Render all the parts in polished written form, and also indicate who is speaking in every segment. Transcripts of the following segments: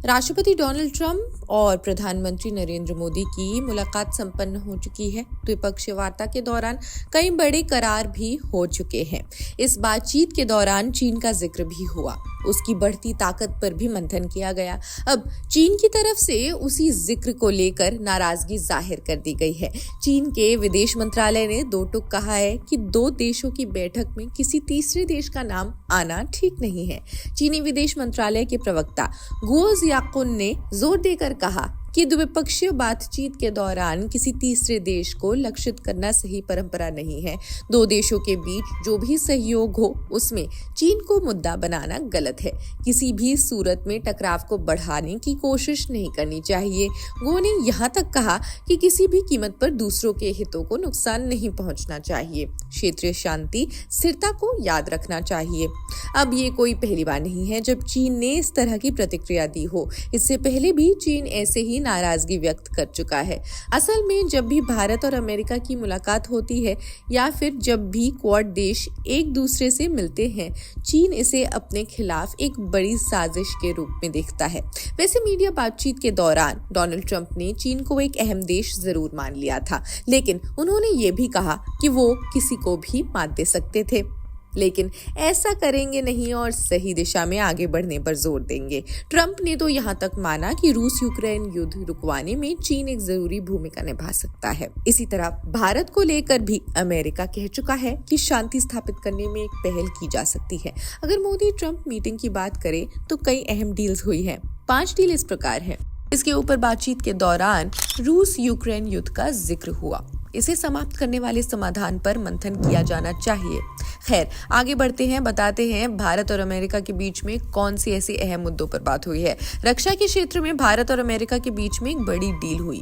Speaker 1: राष्ट्रपति Donald Trump और प्रधानमंत्री नरेंद्र मोदी की मुलाकात संपन्न हो चुकी है। द्विपक्षीय वार्ता के दौरान कई बड़े करार भी हो चुके हैं। इस बातचीत के दौरान चीन का जिक्र भी हुआ, उसकी बढ़ती ताकत पर भी मंथन किया गया। अब चीन की तरफ से उसी जिक्र को लेकर नाराजगी जाहिर कर दी गई है। चीन के विदेश मंत्रालय ने दो टूक कहा है कि दो देशों की बैठक में किसी तीसरे देश का नाम आना ठीक नहीं है। चीनी विदेश मंत्रालय के प्रवक्ता गुओ जियाकुन ने जोर देकर कहा कि द्विपक्षीय बातचीत के दौरान किसी तीसरे देश को लक्षित करना सही परंपरा नहीं है। दो देशों के बीच जो भी सहयोग हो उसमें चीन को मुद्दा बनाना गलत है। किसी भी सूरत में टकराव को बढ़ाने की कोशिश नहीं करनी चाहिए। गो ने यहाँ तक कहा कि किसी भी कीमत पर दूसरों के हितों को नुकसान नहीं पहुंचना चाहिए। क्षेत्रीय शांति स्थिरता को याद रखना चाहिए। अब ये कोई पहली बार नहीं है जब चीन ने इस तरह की प्रतिक्रिया दी हो। इससे पहले भी चीन ऐसे ही नाराजगी व्यक्त कर चुका है। असल में जब भी भारत और अमेरिका की मुलाकात होती है या फिर जब भी क्वाड देश एक दूसरे से मिलते हैं, चीन इसे अपने खिलाफ एक बड़ी साजिश के रूप में देखता है। वैसे मीडिया बातचीत के दौरान डोनाल्ड ट्रंप ने चीन को एक अहम देश जरूर मान लिया था, लेकिन उन्होंने ये भी कहा कि वो किसी को भी मात दे सकते थे, लेकिन ऐसा करेंगे नहीं और सही दिशा में आगे बढ़ने पर जोर देंगे। ट्रंप ने तो यहाँ तक माना कि रूस यूक्रेन युद्ध रुकवाने में चीन एक जरूरी भूमिका निभा सकता है। इसी तरह भारत को लेकर भी अमेरिका कह चुका है कि शांति स्थापित करने में एक पहल की जा सकती है। अगर मोदी ट्रंप मीटिंग की बात करें तो कई अहम डील्स हुई हैं। 5 डील इस प्रकार हैं। इसके ऊपर बातचीत के दौरान रूस यूक्रेन युद्ध का जिक्र हुआ। इसे समाप्त करने वाले समाधान पर मंथन किया जाना चाहिए। खैर, आगे बढ़ते हैं, बताते हैं भारत और अमेरिका के बीच में कौन सी ऐसी अहम मुद्दों पर बात हुई है। रक्षा के क्षेत्र में भारत और अमेरिका के बीच में एक बड़ी डील हुई।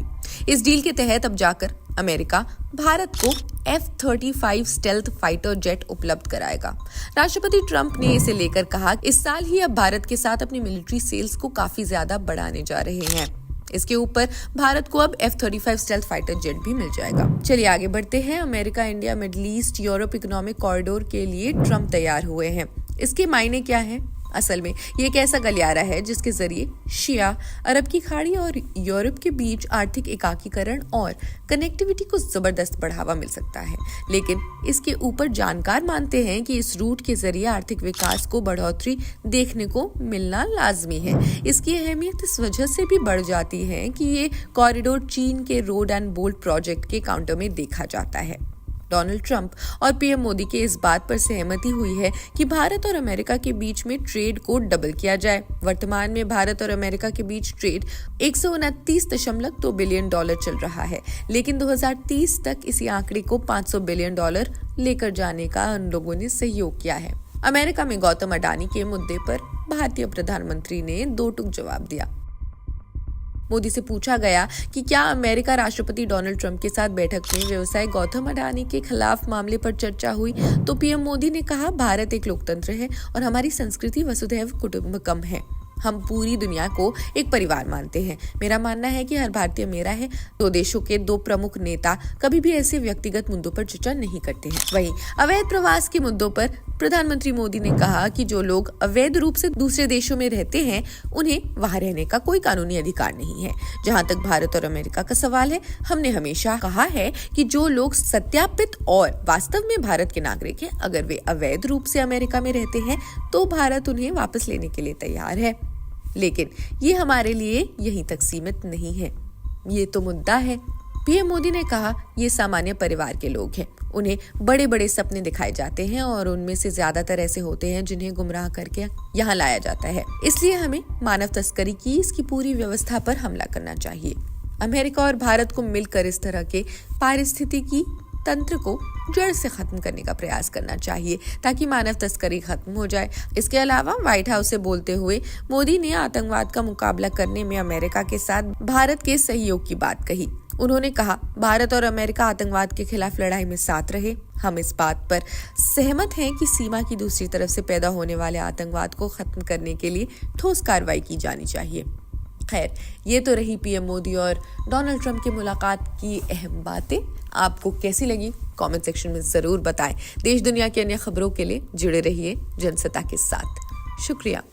Speaker 1: इस डील के तहत अब जाकर अमेरिका भारत को F-35 स्टेल्थ फाइटर जेट उपलब्ध कराएगा। राष्ट्रपति ट्रंप ने इसे लेकर कहा, इस साल ही अब भारत के साथ अपनी मिलिट्री सेल्स को काफी ज्यादा बढ़ाने जा रहे हैं। इसके ऊपर भारत को अब F-35 स्टेल्थ फाइटर जेट भी मिल जाएगा। चलिए आगे बढ़ते हैं। America, India, middle east, Europe economic corridor के लिए ट्रंप तैयार हुए हैं। इसके मायने क्या हैं? असल में ये एक ऐसा गलियारा है जिसके जरिए शिया, अरब की खाड़ी और यूरोप के बीच आर्थिक एकीकरण और कनेक्टिविटी को जबरदस्त बढ़ावा मिल सकता है। लेकिन इसके ऊपर जानकार मानते हैं कि इस रूट के जरिए आर्थिक विकास को बढ़ोतरी देखने को मिलना लाजमी है। इसकी अहमियत इस वजह से भी बढ़ जाती है कि ये कॉरिडोर चीन के रोड एंड बोल्ट प्रोजेक्ट के काउंटर में देखा जाता है। डोनाल्ड ट्रंप और पीएम मोदी के इस बात पर सहमति हुई है कि भारत और अमेरिका के बीच में ट्रेड को डबल किया जाए। वर्तमान में भारत और अमेरिका के बीच ट्रेड 129.2 बिलियन डॉलर चल रहा है, लेकिन 2030 तक इसी आंकड़े को 500 बिलियन डॉलर लेकर जाने का उन लोगों ने सहयोग किया है। अमेरिका में गौतम अडानी के मुद्दे पर भारतीय प्रधानमंत्री ने दो टूक जवाब दिया। मोदी से पूछा गया कि क्या अमेरिका राष्ट्रपति डोनाल्ड ट्रंप के साथ बैठक में व्यवसायी गौतम अडानी के खिलाफ मामले पर चर्चा हुई, तो पीएम मोदी ने कहा, भारत एक लोकतंत्र है और हमारी संस्कृति वसुधैव कुटुंबकम है। हम पूरी दुनिया को एक परिवार मानते हैं। मेरा मानना है कि हर भारतीय मेरा है। दो देशों के दो प्रमुख नेता कभी भी ऐसे व्यक्तिगत मुद्दों पर चर्चा नहीं करते हैं। वहीं अवैध प्रवास के मुद्दों पर प्रधानमंत्री मोदी ने कहा कि जो लोग अवैध रूप से दूसरे देशों में रहते हैं उन्हें वहां रहने का कोई कानूनी अधिकार नहीं है। जहां तक भारत और अमेरिका का सवाल है, हमने हमेशा कहा है कि जो लोग सत्यापित और वास्तव में भारत के नागरिक हैं, अगर वे अवैध रूप से अमेरिका में रहते हैं तो भारत उन्हें वापस लेने के लिए तैयार है। लेकिन ये हमारे लिए यहीं तक सीमित नहीं है, ये तो मुद्दा है। पीएम मोदी ने कहा, ये सामान्य परिवार के लोग हैं। उन्हें बड़े बड़े सपने दिखाए जाते हैं और उनमें से ज्यादातर ऐसे होते हैं जिन्हें गुमराह करके यहाँ लाया जाता है। इसलिए हमें मानव तस्करी की इसकी पूरी व्यवस्था पर हमला करना चाहिए। अमेरिका और भारत को मिलकर इस तरह के पारिस्थितिकी तंत्र को जड़ से खत्म करने का प्रयास करना चाहिए ताकि मानव तस्करी खत्म हो जाए। इसके अलावा व्हाइट हाउस से बोलते हुए मोदी ने आतंकवाद का मुकाबला करने में अमेरिका के साथ भारत के सहयोग की बात कही। उन्होंने कहा, भारत और अमेरिका आतंकवाद के खिलाफ लड़ाई में साथ रहे। हम इस बात पर सहमत हैं कि सीमा की दूसरी तरफ से पैदा होने वाले आतंकवाद को खत्म करने के लिए ठोस कार्रवाई की जानी चाहिए। खैर, ये तो रही पीएम मोदी और डोनाल्ड ट्रंप की मुलाकात की अहम बातें। आपको कैसी लगी कमेंट सेक्शन में जरूर बताएं। देश दुनिया की अन्य खबरों के लिए जुड़े रहिए जनसत्ता के साथ। शुक्रिया।